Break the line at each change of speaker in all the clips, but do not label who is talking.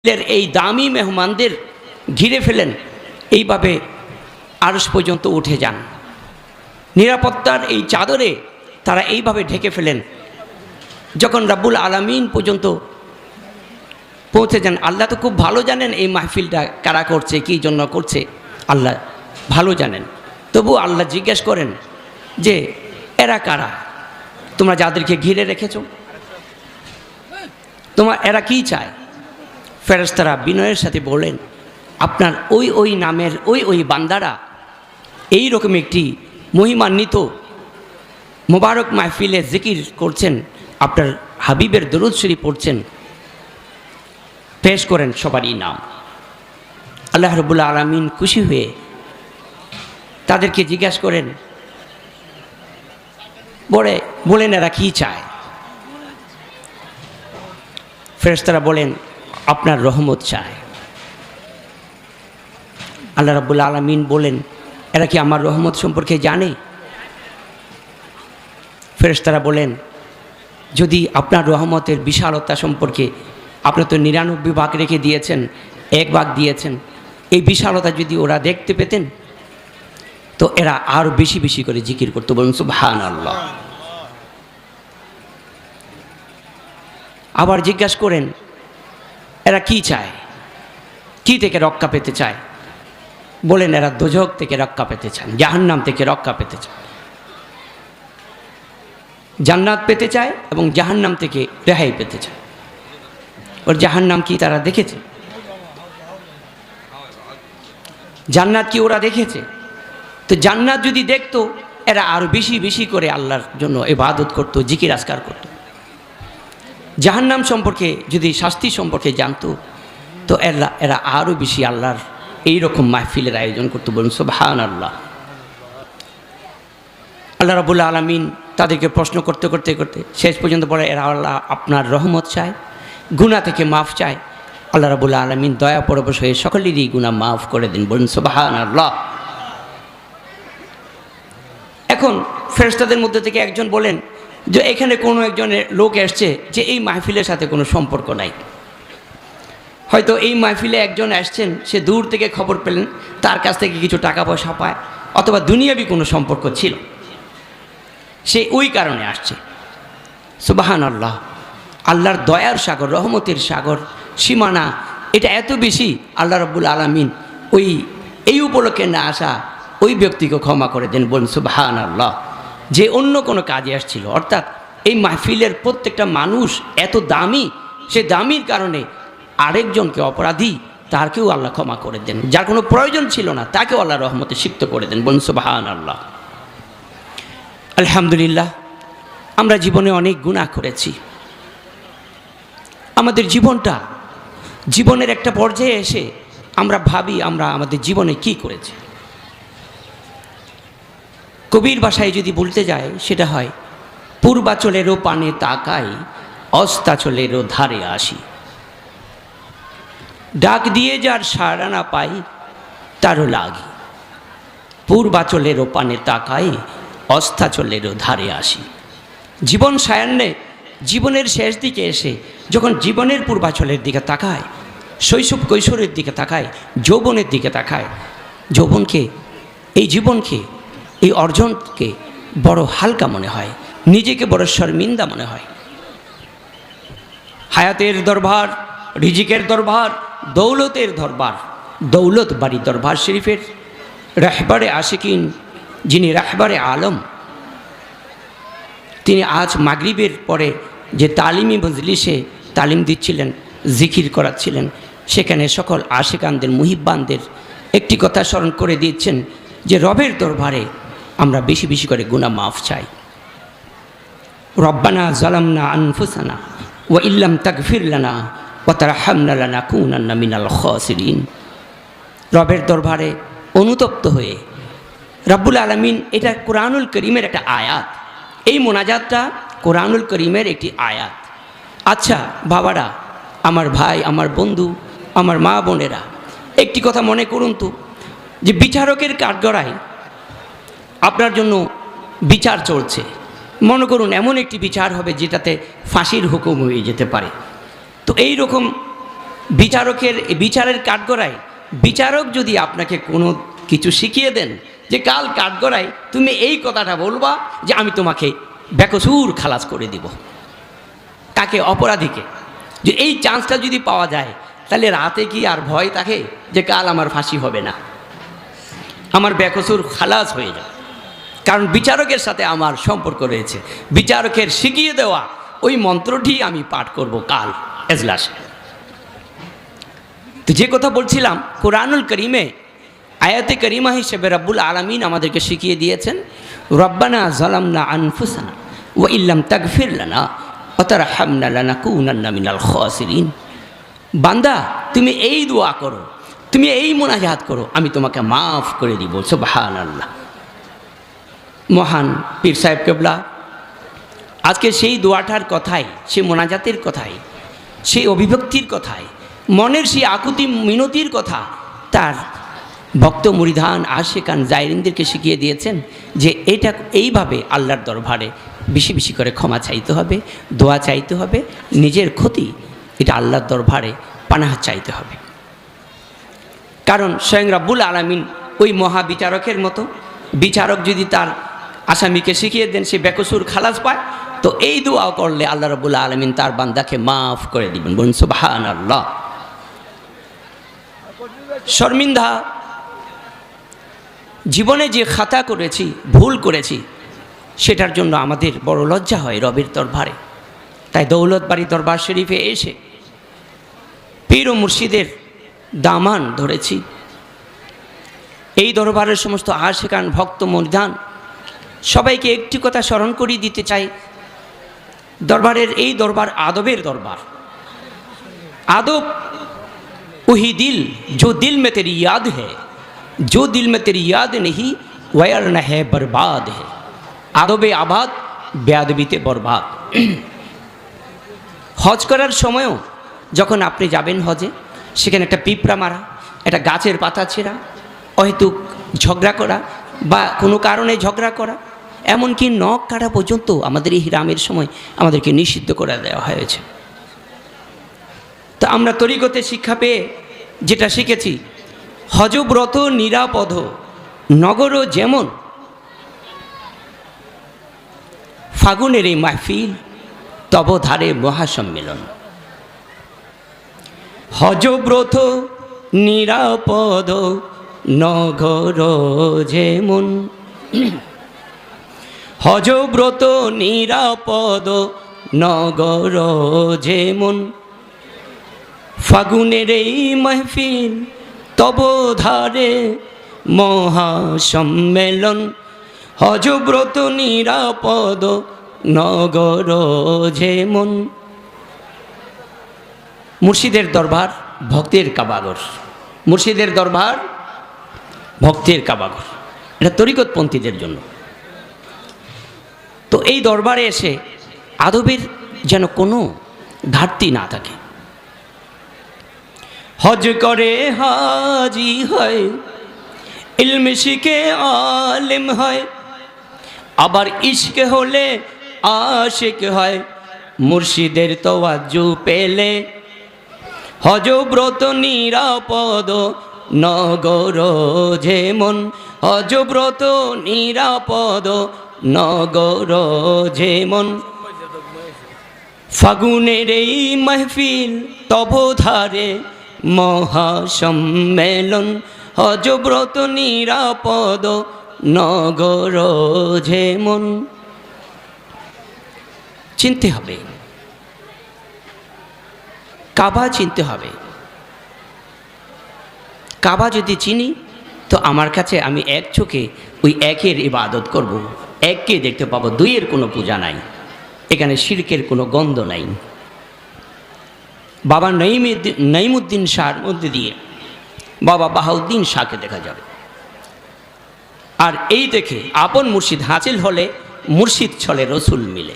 এই দামি মেহমানদের ঘিরে ফেলেন, এইভাবে আরশ পর্যন্ত উঠে যান। নিরাপত্তার এই চাদরে তারা এইভাবে ঢেকে ফেলেন। যখন রাব্বুল আলামিন পর্যন্ত পৌঁছে যান, আল্লাহ তো খুব ভালো জানেন এই মাহফিলটা কারা করছে, কী জন্য করছে, আল্লাহ ভালো জানেন। তবু আল্লাহ জিজ্ঞেস করেন যে এরা কারা, তোমরা যাদেরকে ঘিরে রেখেছ, এরা কি চায়? ফেরেশতারা বিনয়ের সাথে বলেন, আপনার ওই নামের ওই বান্দারা এই রকম একটি মহিমান্বিত মোবারক মাহফিলে জিকির করছেন, আপনার হাবিবের দরুদ শরীফ পড়ছেন, পেশ করেন সবারই নাম। আল্লাহ রাব্বুল আলামিন খুশি হয়ে তাদেরকে জিজ্ঞাসা করেন, বলেন এরা কি চায়? ফেরেশতারা বলেন, আপনার রহমত চায়। আল্লাহ রাব্বুল আলামিন বলেন, এরা কি আমার রহমত সম্পর্কে জানে? ফেরেশতারা বলেন, যদি আপনার রহমতের বিশালতা সম্পর্কে, আপনি তো 99 ভাগ রেখে দিয়েছেন, 1 ভাগ দিয়েছেন, এই বিশালতা যদি ওরা দেখতে পেতেন তো এরা আরও বেশি বেশি করে জিকির করতে। বলুন সুবহানাল্লাহ। আবার জিজ্ঞাসা করেন, এরা কি চায়, কি থেকে রক্ষা পেতে চায়? বলেন, এরা দোজখ থেকে রক্ষা পেতে চান, জাহান্নাম থেকে রক্ষা পেতে চান, জান্নাত পেতে চায় এবং জাহান্নাম থেকে রেহাই পেতে চায়। ওর জাহান্নাম কি তারা দেখেছে? জান্নাত কি ওরা দেখেছে? তো জান্নাত যদি দেখতো, এরা আরো বেশি বেশি করে আল্লাহর জন্য ইবাদত করত, জিকির আজকার করত। জাহান্নাম সম্পর্কে যদি, শাস্তি সম্পর্কে জানতো, তো এরা আরো বেশি আল্লাহর এইরকম মাহফিলের আয়োজন করতো। বলুন সুবহানাল্লাহ। আল্লাহ রাব্বুল আলামিন তাদেরকে প্রশ্ন করতে করতে করতে শেষ পর্যন্ত বলে, এরা আল্লাহ আপনার রহমত চায়, গুনাহ থেকে মাফ চায়। আল্লাহ রাব্বুল আলামিন দয়া পরবশ হয়ে সকলেরই গুনাহ মাফ করে দেন। বলুন সুবহানাল্লাহ। এখন ফেরেশতাদের মধ্যে থেকে একজন বলেন যে এখানে কোনো একজনের লোক এসছে যে এই মাহফিলের সাথে কোনো সম্পর্ক নাই, হয়তো এই মাহফিলে একজন আসছেন, সে দূর থেকে খবর পেলেন, তার কাছ থেকে কিছু টাকা পয়সা পায়, অথবা দুনিয়াবি কোনো সম্পর্ক ছিল, সে ওই কারণে আসছে। সুবহানাল্লাহ। আল্লাহর দয়ার সাগর, রহমতের সাগর, সীমানা এটা এত বেশি, আল্লাহ রাব্বুল আলামিন এই উপলক্ষে না আসা ওই ব্যক্তিকে ক্ষমা করে দেন। বলুন সুবহানাল্লাহ। যে অন্য কোনো কাজে আসছিল, অর্থাৎ এই মাহফিলের প্রত্যেকটা মানুষ এত দামি, সে দামির কারণে আরেকজনকে অপরাধী তারকেও আল্লাহ ক্ষমা করে দেন, যার কোনো প্রয়োজন ছিল না তাকেও আল্লাহ রহমতে সিক্ত করে দেন। বলুন সুবহানাল্লাহ। আলহামদুলিল্লাহ। আমরা জীবনে অনেক গুনাহ করেছি। আমাদের জীবনের একটা পর্যায়ে এসে আমরা ভাবি আমরা আমাদের জীবনে কি করেছি। কবির ভাষায় যদি বলতে যায়, সেটা হয়, পূর্বাচলেরও পানে তাকাই, অস্তাচলেরও ধারে আসি, ডাক দিয়ে যার সাড়া না পাই তারও লাগি, পূর্বাচলেরও পানে তাকাই, অস্তাচলেরও ধারে আসি। জীবন সায়ান্নে, জীবনের শেষ দিকে এসে যখন জীবনের পূর্বাচলের দিকে তাকায়, শৈশব কৈশোরের দিকে তাকায়, যৌবনের দিকে তাকায়, যৌবনকে, এই জীবনকে, এই অর্জনকে বড় হালকা মনে হয়, নিজেকে বড় শর্মিন্দা মনে হয়। হায়াতের দরবার, রিজিকের দরবার, দৌলতের দরবার, দৌলত বাড়ি দরবার শরীফের রাহবারে আশিকিন, যিনি রাহবারে আলম, তিনি আজ মাগরিবের পরে যে তালিমি মজলিসে তালিম দিচ্ছিলেন, জিকির করাচ্ছিলেন, সেখানে সকল আশিকানদের, মুহিব্বানদের একটি কথা স্মরণ করে দিচ্ছেন যে রবের দরবারে আমরা বেশি বেশি করে গুনাহ মাফ চাই। রব্বানা যালামনা আনফুসানা ওয়া ইল্লাম তাগফির লানা ওয়া তারহামনা লানাকুনান্না মিনাল খাসিরিন। রবের দরবারে অনুতপ্ত হয়ে রব্বুল আলামিন, এটা কোরআনুল করিমের একটা আয়াত, এই মোনাজাতটা কোরআনুল করিমের একটি আয়াত। আচ্ছা বাবারা, আমার ভাই, আমার বন্ধু, আমার মা বোনেরা, একটি কথা মনে করুন তো, যে বিচারকের কাঠগড়ায় আপনার জন্য বিচার চলছে, মনে করুন এমন একটি বিচার হবে যেটাতে ফাঁসির হুকুম হয়ে যেতে পারে। তো এই রকম বিচারের কাঠগড়ায় বিচারক যদি আপনাকে কোনো কিছু শিখিয়ে দেন যে কাল কাঠগড়ায় তুমি এই কথাটা বলবা যে আমি তোমাকে বেকসুর খালাস করে দিব, তাকে অপরাধীকে, যে এই চান্সটা যদি পাওয়া যায় তাহলে রাতে কি আর ভয় থাকে যে কাল আমার ফাঁসি হবে না, আমার বেকসুর খালাস হয়ে যাবে? কারণ বিচারকের সাথে আমার সম্পর্ক রয়েছে, বিচারকের শিখিয়ে দেওয়া ওই মন্ত্রটি আমি পাঠ করব কাল এজলাসে। তো যে কথা বলছিলাম, কোরআনুল করিমে আয়াতে করিমা হিসেবে রব্বুল আলামিন আমাদেরকে শিখিয়ে দিয়েছেন, রব্বানা যালামনা আনফুসানা ওয়া ইল্লাম তাগফির লানা ওয়া তারহামনা লানাকুনান্না মিনাল খাসিরিন। বান্দা তুমি এই দোয়া করো, তুমি এই মুনাজাত করো, আমি তোমাকে মাফ করে দিব। সুবহানাল্লাহ। মহান পীর সাহেব কেবলা আজকে সেই দোয়াটার কথাই, সেই মোনাজাতের কথাই, সেই অভিব্যক্তির কথাই, মনের সেই আকুতি মিনতির কথা তার ভক্ত মুরিদান আশিকান জায়রিনদেরকে শিখিয়ে দিয়েছেন যে এটা এইভাবে আল্লাহর দরবারে বেশি বেশি করে ক্ষমা চাইতে হবে, দোয়া চাইতে হবে, নিজের ক্ষতি এটা আল্লাহর দরবারে পানাহ চাইতে হবে। কারণ স্বয়ং রব্বুল আলামিন ওই মহাবিচারকের মতো, বিচারক যদি তার আসামিকে শিখিয়ে দেন সে বেকসুর খালাস পায়, তো এই দোয়া করলে আল্লাহ রব্বুল আলামিন তার বান্দাকে মাফ করে দিবেন। বলুন সুবহানাল্লাহ। শর্মিন্দা জীবনে যে খাতা করেছি, ভুল করেছি, সেটার জন্য আমাদের বড় লজ্জা হয় রবের দরবারে। তাই দৌলতবাড়ি দরবার শরীফে এসে পীর ও মুর্শিদের দামান ধরেছি। এই দরবারের সমস্ত আশিকান ভক্ত মুরিদান সবাইকে একটি কথা স্মরণ করিয়ে দিতে চাই, দরবারের এই দরবার আদবের দরবার। आदब वही दिल जो दिल में तेरी याद है, जो दिल में तेरी याद नहीं वयरन है बर्बाद है। आदबे आबाद बेअदबीते बरबाद। हज करार समयो যখন আপনি যাবেন হজে, সেখানে একটা পিঁপড়া মারা, একটা গাছের পাতা ছেঁড়া, অহেতুক ঝগড়া করা বা কোনো কারণে ঝগড়া করা, এমনকি নখ কাটা পর্যন্ত আমাদের এই হিরামের সময় আমাদেরকে নিষিদ্ধ করে দেওয়া হয়েছে। তো আমরা তরিকতে শিক্ষা পেয়ে যেটা শিখেছি, হজব্রত নিরাপদ নগর যেমন, ফাগুনের এই মাহফিল তব ধারে মহাসম্মেলন। হজব্রত নিরাপদ নগর যেমন, হজব্রত নিরাপদ নগর যেমন, ফাগুনের এই মাহফিল তব ধারে মহাসম্মেলন। হজব্রত নিরাপদ নগর যেমন। মুর্শিদের দরবার ভক্তের কাবাগর, মুর্শিদের দরবার ভক্তের কাবাগর, এটা তরিকতপন্থীদের জন্য। তো এই দরবারে এসে আদবের যেন কোনো ঘাটতি না থাকে। হজ করে হাজি হয়, ইলম শিখে আলেম হয়, আবার ইশকে হলে আশিক হয়, মুর্শিদের তওয়াজ্জু পেলে। হজব্রত নিরাপদ নগর যেমন, হজব্রত নিরাপদ নগর যেমন, ফাগুনের এই মাহফিল তব ধারে মহাসম্মেলন। হজব্রত নিরাপদ নগর যেমন। চিনতে হবে, কাবা চিনতে হবে। কাবা যদি চিনি তো আমার কাছে আমি এক চোখে ওই একের ইবাদত করব, এককে দেখতে পাবো, দুইয়ের কোনো পূজা নাই, এখানে শিরকের কোনো গন্ধ নাই। বাবা নঈমুদ্দিন শাহর মধ্যে দিয়ে বাবা বাহাউদ্দিন শাহকে দেখা যাবে। আর এই দেখে আপন মুর্শিদ হাসিল হলে মুর্শিদ ছলে রসুল মিলে।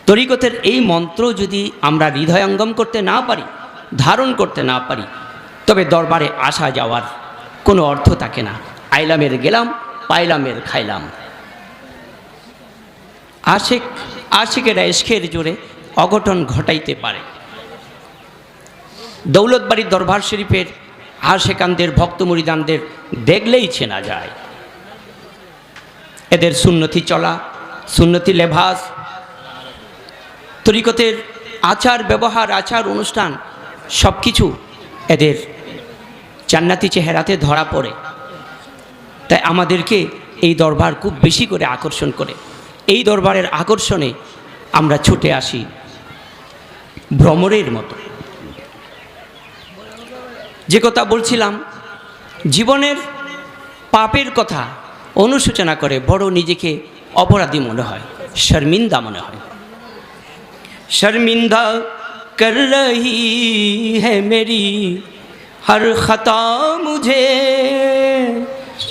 তরিকতের এই মন্ত্র যদি আমরা হৃদয়ঙ্গম করতে না পারি, ধারণ করতে না পারি, তবে দরবারে আসা যাওয়ার কোনো অর্থ থাকে না। আইলামের গেলাম, পাইলামের খাইলাম। আশিকেরা ইশকের জোরে অঘটন ঘটাইতে পারে। দৌলতবাড়ির দরবার শরীফের আশেকানদের ভক্ত মুরিদানদের দেখলেই চেনা যায়। এদের সুন্নতি চলা, সুন্নতি লেবাস, তরিকতের আচার ব্যবহার, আচার অনুষ্ঠান সব কিছু এদের জান্নাতি চেহারাতে ধরা পড়ে। তাই আমাদেরকে এই দরবার খুব বেশি করে আকর্ষণ করে। এই দরবারের আকর্ষণে আমরা ছুটে আসি ভ্রমরের মতো। যে কথা বলছিলাম, জীবনের পাপের কথা অনুশোচনা করে বড় নিজেকে অপরাধী মনে হয়, শর্মিন্দা মনে হয়। শর্মিন্দা কর রহি है मेरी हर खता मुझे,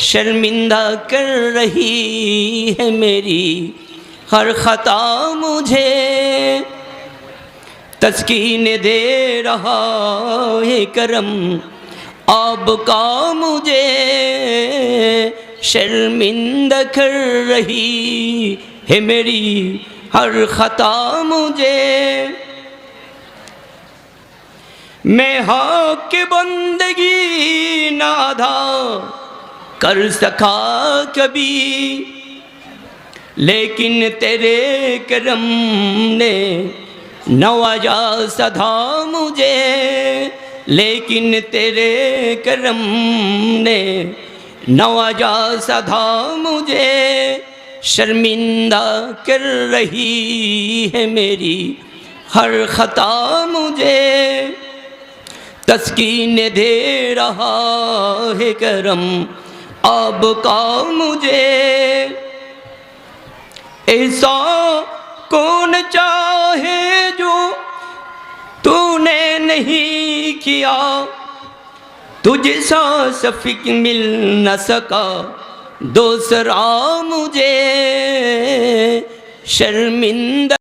शर्मिंदा कर रही है मेरी हर खता मुझे, तस्कीन दे रहा है करम आपका मुझे, शर्मिंदा कर रही है मेरी हर खता मुझे। मैं हक की बंदगी ना अदा कर सका कभी, लेकिन तेरे करम ने नवाजा सदा मुझे, लेकिन तेरे करम ने नवाजा सदा मुझे, शर्मिंदा कर रही है मेरी हर खता मुझे, तस्कीन दे रहा है करम आपका मुझे। ऐसा कौन चाहे जो तूने नहीं किया, तुझसा शफीक मिल न सका दूसरा मुझे, शर्मिंदा